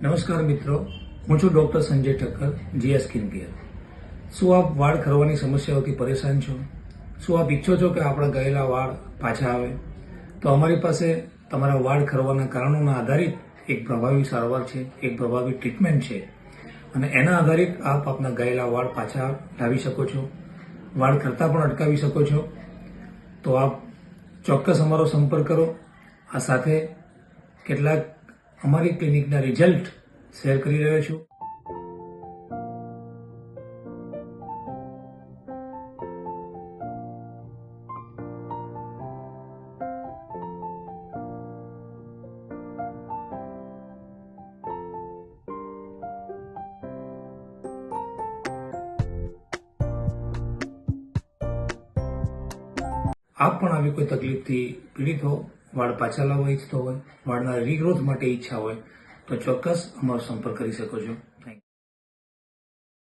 નમસ્કાર મિત્રો, હું છું doctor Sanjay Thakkar, GS skin care. શું આપ વાળ ખરવાની સમસ્યાઓથી પરેશાન છો? શું આપ ઈચ્છો છો કે આપણા ગયેલા વાળ પાછા આવે? તો અમારી પાસે તમારા વાળ ખરવાના કારણોના આધારિત એક પ્રભાવી સારવાર છે, એક પ્રભાવી ટ્રીટમેન્ટ છે અને એના આધારિત આપ આપના ગયેલા વાળ પાછા લાવી શકો છો, વાળ ખરતા પણ અટકાવી શકો છો. તો આપ ચોક્કસ અમારો સંપર્ક કરો. આ સાથે કેટલાક અમારી ક્લિનિકના રિઝલ્ટ શેર કરી રહ્યો છું. આપ પણ આવી કોઈ તકલીફથી પીડિત હો, વાળ પાછા લાવવા ઈચ્છતો હોય, વાળના રીગ્રોથ માટે ઈચ્છા હોય તો ચોક્કસ અમારો સંપર્ક કરી શકો છો. Thank you.